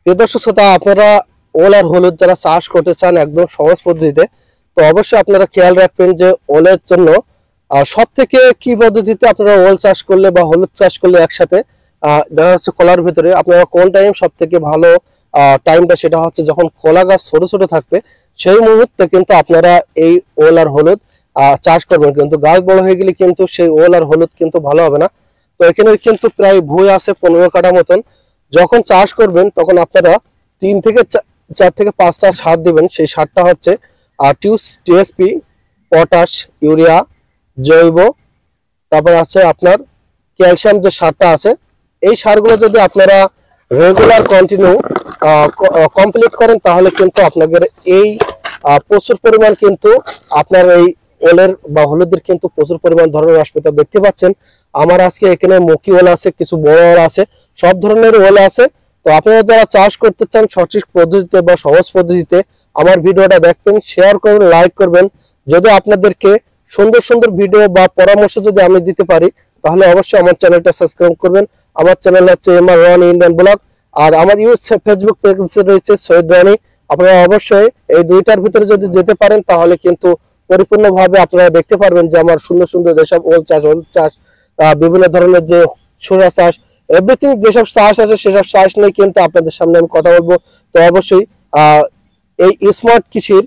প্রিয় দর্শক শ্রোতা, আপনারা ওল আর হলুদ যারা চাষ করতে চান একদম সহজ পদ্ধতিতে, তো অবশ্যই আপনারা খেয়াল রাখবেন যে ওলের জন্য সব থেকে কি পদ্ধতিতে আপনারা ওল চাষ করলে বা হলুদ চাষ করলে একসাথে দেখা যাচ্ছে কলার ভিতরে আপনারা কোন টাইম সব থেকে ভালো টাইমটা, সেটা হচ্ছে যখন কলা গাছ ছোট ছোট থাকবে সেই মুহূর্তে কিন্তু আপনারা এই ওল আর হলুদ চাষ করবেন। কিন্তু গাছ বড় হয়ে গেলে কিন্তু সেই ওল আর হলুদ কিন্তু ভালো হবে না। তো এখানে কিন্তু প্রায় ভুঁই আছে 15 কাঠা মতন। যখন চাষ করবেন তখন আপনারা 3 থেকে 4 থেকে 5টা সার দিবেন। সেই সারটা হচ্ছে টিএসপি, পটাশ, ইউরিয়া, জৈব, তারপর আছে আপনার ক্যালসিয়াম যে সারটা আছে। এই সারগুলো যদি আপনারা রেগুলার কন্টিনিউ কমপ্লিট করেন তাহলে কিন্তু আপনাদের এই প্রচুর পরিমাণ কিন্তু আপনার এই ওলের বা হলুদের কিন্তু প্রচুর পরিমাণ ধরনের আসবে। তো দেখতে পাচ্ছেন আমার আজকে এখানে মুখী ওল আছে, কিছু বড় ওল আছে, সব ধরনের ওল আছে। তো আপনারা যারা চাষ করতে চান সঠিক পদ্ধতিতে বা সহজ পদ্ধতিতে আমার ভিডিওটা দেখবেন, শেয়ার করবেন, লাইক করবেন। যদি আপনাদেরকে সুন্দর সুন্দর ভিডিও বা পরামর্শ যদি আমি দিতে পারি তাহলে অবশ্যই আমার চ্যানেলটা সাবস্ক্রাইব করবেন। আমার চ্যানেল হচ্ছে এমআর রনি ইন্ডিয়ান ব্লগ, আর আমার ফেসবুক পেজ রয়েছে সৈয়দ রনি। আপনারা অবশ্যই এই দুইটার ভিতরে যদি যেতে পারেন তাহলে কিন্তু পরিপূর্ণভাবে আপনারা দেখতে পারবেন যে আমার সুন্দর সুন্দর যেসব ওল চাষ, হলুদ চাষ, বিভিন্ন ধরনের যে সোজা চাষ, এভরিথিং যেসব চাষ আছে সেসব চাষ নিয়ে কিন্তু আপনাদের সামনে আমি কথা বলবো। তো অবশ্যই এই স্মার্ট কৃষির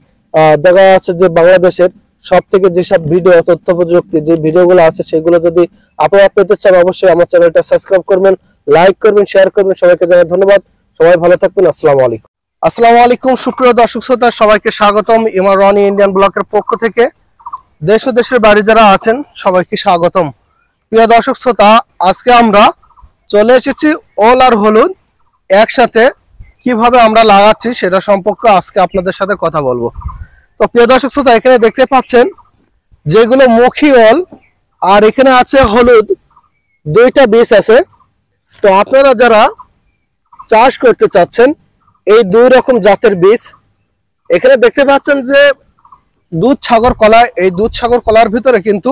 দেখা যাচ্ছে যে বাংলাদেশের সব থেকে যেসব ভিডিও তথ্য প্রযুক্তি যে ভিডিওগুলো আছে সেগুলো যদি আপনারা পেতে চান অবশ্যই আমার চ্যানেলটা সাবস্ক্রাইব করবেন, লাইক করবেন, শেয়ার করবেন। সবাইকে জানাই ধন্যবাদ। সবাই ভালো থাকবেন। আসসালামু আলাইকুম। আসসালামু আলাইকুম সুপ্রিয় দর্শক শ্রোতা, সবাইকে স্বাগতম এমআর রনি ইন্ডিয়ান ব্লগের পক্ষ থেকে। দেশ ও দেশের বাইরে যারা আছেন সবাইকে স্বাগতম। প্রিয় দর্শক শ্রোতা, আজকে আমরা চলে এসেছি ওল আর হলুদ একসাথে কিভাবে আমরা লাগাচ্ছি সেটা সম্পর্কে আজকে আপনাদের সাথে কথা বলবো। তো প্রিয় দর্শক শ্রোতা, এখানে দেখতে পাচ্ছেন যেগুলো মুখী ওল আর এখানে আছে হলুদ, দুইটা বীজ আছে। তো আপনারা যারা চাষ করতে চাচ্ছেন এই দুই রকম জাতের বীজ, এখানে দেখতে পাচ্ছেন যে দুধ সাগর কলা, এই দুধ সাগর কলার ভিতরে কিন্তু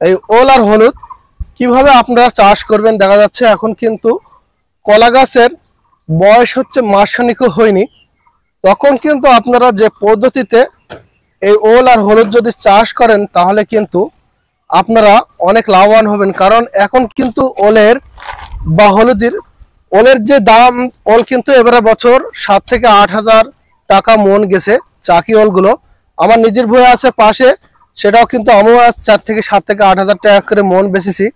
এই ওল আর হলুদ কিভাবে আপনারা চাষ করবেন দেখা যাচ্ছে। এখন কিন্তু কলা গাছের বয়স হচ্ছে মাসখানিকও হয়নি, তখন কিন্তু আপনারা যে পদ্ধতিতে এই ওল আর হলুদ যদি চাষ করেন তাহলে কিন্তু আপনারা অনেক লাভবান হবেন। কারণ এখন কিন্তু ওলের বা ওলের যে দাম, ওল কিন্তু এবারে বছর 7 থেকে 8 হাজার টাকা মন গেছে। চাকি ওলগুলো আমার নিজের বই আছে পাশে, সেটাও কিন্তু আমিও 4 থেকে 7 থেকে 8 হাজার টাকা করে মন বেচেছি।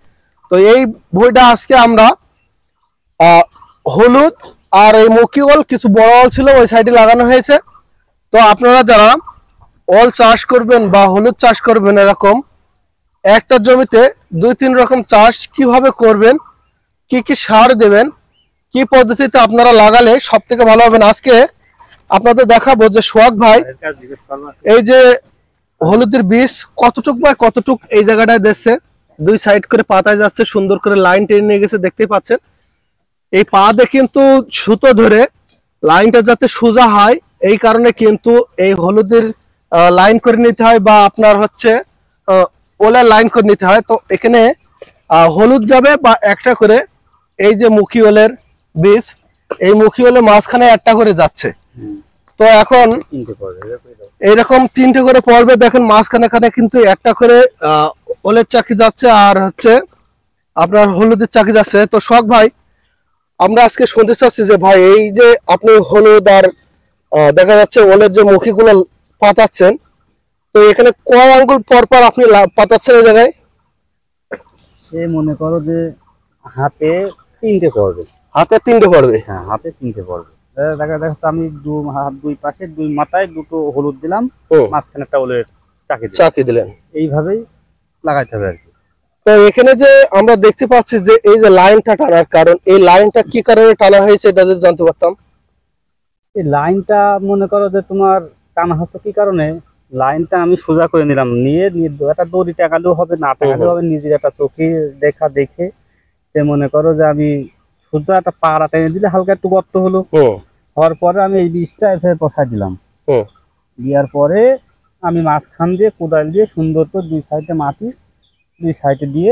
তো এই বইটা আজকে আমরা হলুদ আর এই মুখী ওল, কিছু বড় ওল ছিল ওই সাইডে লাগানো হয়েছে। তো আপনারা যারা ওল চাষ করবেন বা হলুদ চাষ করবেন, এরকম একটা জমিতে 2-3 রকম চাষ কিভাবে করবেন, কি কি সার দেবেন, কি পদ্ধতিতে আপনারা লাগালে সব থেকে ভালো হবে। আজকে আপনাদের দেখাবো যে সোহাগ ভাই এই যে হলুদের বীজ কতটুক বাই কতটুক এই জায়গাটায় দিচ্ছে, 2 সাইড করে পাতায় যাচ্ছে, সুন্দর করে লাইন টেনে নিয়ে গেছে। দেখতে পাচ্ছেন এই পা দিয়ে কিন্তু সুতো ধরে লাইনটা যাতে সোজা হয় এই কারণে কিন্তু এই হলুদের লাইন করে নিতে হয় বা আপনার হচ্ছে ওলের লাইন করে নিতে হয়। তো এখানে হলুদ যাবে বা একটা করে এই যে মুখী ওলের বীজ, এই মুখী ওলের মাঝখানে একটা করে যাচ্ছে। তো এখন এইরকম 3টে করে পড়বে, দেখেন মাঝখানে কিন্তু একটা করে ওলের চাকি যাচ্ছে আর হচ্ছে আপনার হলুদের চাকি যাচ্ছে। তো শখ ভাই, আমরা আজকে শুনতে চাচ্ছি যে ভাই এই যে আপনি হলুদ আর দেখা যাচ্ছে ওলের যে মুখীগুলো পাতাচ্ছেন, তো এখানে কয় আঙ্গুল পর পর আপনি পাতাচ্ছেন এই জায়গায়? মনে করো যে হাতে 3টে পড়বে। হাতে 3টে পড়বে? হ্যাঁ, হাতে 3টে পড়বে। দেখা যাচ্ছে আমি দুই পাশে 2 মাথায় 2টো হলুদ দিলাম, মাঝখানে একটা ওলের চাকি দিলেন। এইভাবেই লাগাইতে হবে আর কি। তো এখানে যে আমরা দেখতে পাচ্ছি যে এই যে লাইনটা টানার কারণ, এই লাইনটা কি কারণে টানা হয়েছে এটা যদি জানতে পারতাম। এই লাইনটা মনে করো যে তোমার টানা হচ্ছে কি কারণে, লাইনটা আমি সোজা করে নিলাম, নিয়ে একটা দড়ি টাকালেও হবে, না টাকালেও হবে, নিজের একটা চোখে দেখে সে মনে করো যে আমি সোজা একটা পাড়া টেনে দিলে হালকা একটু গর্ত হলো, হওয়ার পরে আমি এই বীজটা এভাবে বসাই দিলাম। দেওয়ার পরে আমি মাঝখান দিয়ে কোদাল দিয়ে সুন্দর করে 2 সাইডে মাটি 2 সাইডে দিয়ে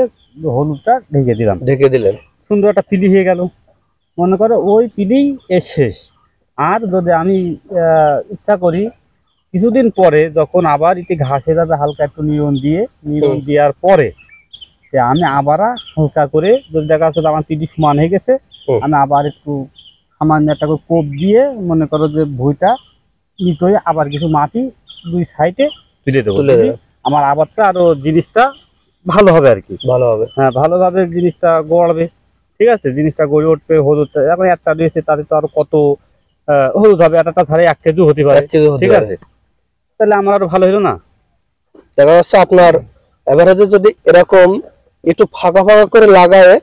হলুদটা ঢেকে দিলাম। ঢেকে দিলেন, সুন্দর একটা পিলি হয়ে গেল। মনে করো ওই পিলি এর শেষ, আর যদি আমি ইচ্ছা করি কিছুদিন পরে যখন আবার এটি ঘাসে যাবে হালকা একটু নিরন দেওয়ার পরে যে আমি আবার হালকা করে যদি দেখা যাচ্ছে আমার পিডি সমান হয়ে গেছে, আমি আবার একটু সামান্য একটা করে কোপ দিয়ে মনে করো যে ভুঁইটা ইট হয়ে আবার কিছু মাটি দুই সাইডে তুলে দেবো, আমার আবারটা আরো জিনিসটা ভালো হবে আর কি, ভালো হবে। হ্যাঁ, ভালোভাবে জিনিসটা গড়বে। ঠিক আছে, জিনিসটা গড়ে উঠবে। হলুদ এখন একটা দিয়েছে, তাতে তো আরো কত হলুদ হবে, একটা ছাড়ে 1 কেজি হতে পারে। ঠিক আছে, তাহলে আমার আরো ভালো হলো না? দেখা যাচ্ছে আপনার এভারেজে যদি এরকম একটু ফাঁকা ফাঁকা করে লাগায়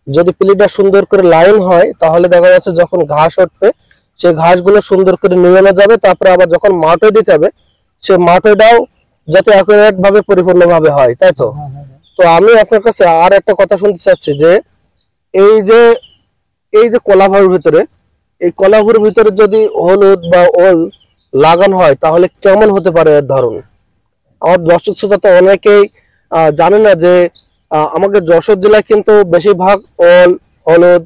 যদি প্লিটা সুন্দর করে লাইন হয়, তাহলে দেখা যাচ্ছে যখন ঘাস উঠবে সেই ঘাসগুলো সুন্দর করে নিয়ে যাবে। তারপরে আবার যখন মাটি দিতে হবে সে মাটিটাও যাতে অ্যাকুরেট ভাবে পরিপূর্ণভাবে হয়, তাই তো? তো আমি আপনার কাছে আর একটা কথা শুনতে চাচ্ছি যে এই যে এই যে কলাভুর ভিতরে, এই কলাভুর ভিতরে যদি হলুদ বা ওল লাগানো হয় তাহলে কেমন হতে পারে এর ধরন? আমার দর্শক শ্রোতা তো অনেকেই জানে না যে আমাদের যশোর জেলায় কিন্তু বেশিরভাগ ওল, হলুদ,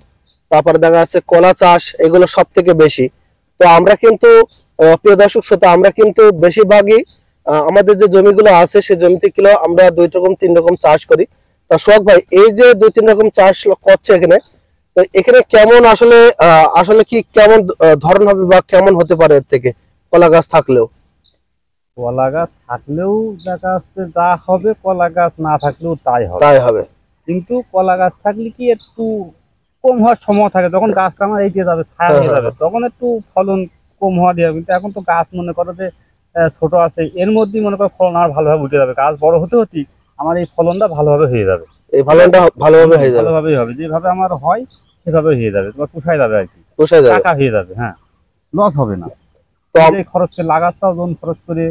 তারপরে দেখা যাচ্ছে কলা চাষ, এগুলো সব থেকে বেশি। তো আমরা কিন্তু প্রিয় দর্শক শ্রোতা, আমরা কিন্তু বেশিরভাগই আমাদের যে জমিগুলো আছে সেই জমিতে কিলো আমরা 2 রকম 3 রকম চাষ করি। তা সোহাগ ভাই, এই যে 2-3 রকম চাষ করছে এখানে, তো এখানে কেমন আসলে আসলে কি কেমন ধরন হবে বা কেমন হতে পারে এর থেকে কলা গাছ থাকলেও? কলা গাছ থাকলেও দেখা যাচ্ছে যা হবে, কলা গাছ না থাকলেও তাই হবে। কিন্তু কলা গাছ থাকলে কি একটু কম হওয়ার সম্ভাবনা থাকে, যখন গাছটা আমার এইদিকে যাবে, ছায়া হয়ে যাবে, তখন একটু ফলন কম হওয়া দিয়ে। কিন্তু এখন তো গাছ মনে করো যে ছোট আছে, এর মধ্যেই মনে করো ফলন আর ভালোভাবে উঠে যাবে। গাছ বড় হতে হতে আমার এই ফলনটা ভালোভাবে হয়ে যাবে, এই ফলনটা ভালোভাবে হয়ে যাবে, ভালোভাবেই হবে, যেভাবে আমার হয় সেভাবে হয়ে যাবে, তোমার পোষায় যাবে আর কি, টাকা হয়ে যাবে। হ্যাঁ, লস হবে না। খরচ করে লাগাচ্ছাও যখন খরচ করে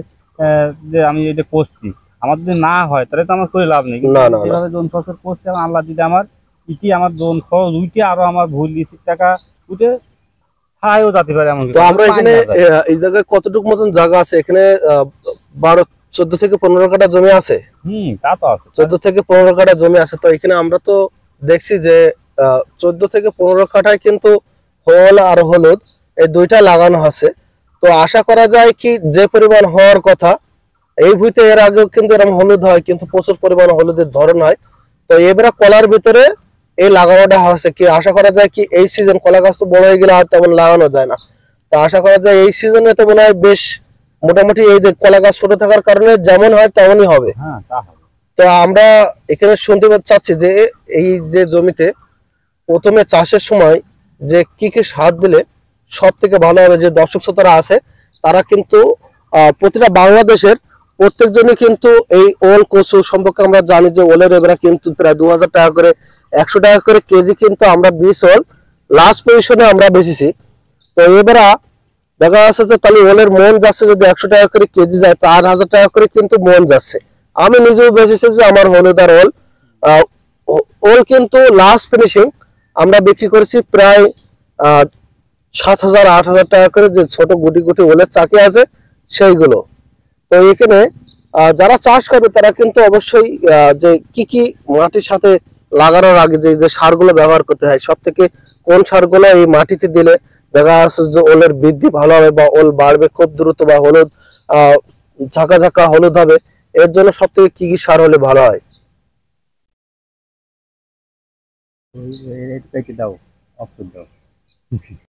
যে আমি এটা করছি, আমার যদি না হয় তাহলে তো আমার করে লাভ নেই। কিন্তু যেভাবে জোন খরচ করছি, আমার আল্লাহ যদি আমার ইতি আমার জোন খরচ উঠে আরো আমার ভুল লিচির টাকা উঠে ছাড়াইও যেতে পারে। এমন তো আমরা এখানে এই জায়গায় কতটুকু মতন জায়গা আছে? এখানে 14 থেকে 15 কাঠা জমি আছে। তা তো আছে, 14 থেকে 15 কাঠা জমি আছে। তো এখানে আমরা তো দেখছি যে 14 থেকে 15 কাঠায় কিন্তু হল আর হলুদ এই দুইটা লাগানো আছে। তো আশা করা যায় কি যে পরিমাণ হওয়ার কথা এই ভুঁইতে এর আগেও কিন্তু এরকম হলুদ হয়, কিন্তু প্রচুর পরিমাণ হলুদের ধরন হয়। তো এবারে কলার ভিতরে এই লাগানোটা হচ্ছে কি আশা করা যায় কি এই সিজন কলা গাছ তো বড় হয়ে গেলে আর তেমন লাগানো যায় না। তো আশা করা যায় এই সিজনে তো মনে হয় বেশ মোটামুটি এই যে কলা গাছ ছোট থাকার কারণে যেমন হয় তেমনই হবে। তো আমরা এখানে শুনতে চাচ্ছি যে এই যে জমিতে প্রথমে চাষের সময় যে কি কি সার দিলে সব থেকে ভালো হবে, যে দর্শক শ্রোতারা আছে তারা কিন্তু প্রতিটা বাংলাদেশের প্রত্যেকজনই কিন্তু এই ওল কচু সম্পর্কে আমরা জানি যে ওলের এবারে কিন্তু প্রায় 2000 টাকা করে 100 টাকা করে কেজি কিন্তু আমরা 20 ওল লাস্ট পজিশনে আমরা বেচেছি। তো এবারে দেখা যাচ্ছে যে তাহলে ওলের মন যাচ্ছে যদি 100 টাকা করে কেজি যায়, তো 8000 টাকা করে কিন্তু মন যাচ্ছে। আমি নিজেও বেচেছি যে আমার হলুদ আর ওল ওল কিন্তু লাস্ট ফিনিশিং আমরা বিক্রি করেছি প্রায় 7000-8000 টাকা করে, যে ছোট গুটি গুটি ওলের চাকি আছে সেইগুলো। তো এখানে যারা চাষ করবে তারা কিন্তু অবশ্যই যে কি কি মাটির সাথে লাগানোর আগে যে সারগুলো ব্যবহার করতে হয়, সব থেকে কোন সারগুলো এই মাটিতে দিলে দেখা যাচ্ছে যে ওলের বৃদ্ধি ভালো হবে বা ওল বাড়বে খুব দ্রুত, বা হলুদ ঝাঁকা ঝাঁকা হলুদ হবে, এর জন্য সব থেকে কি কি সার হলে ভালো হয়? দাও, অপশন দাও।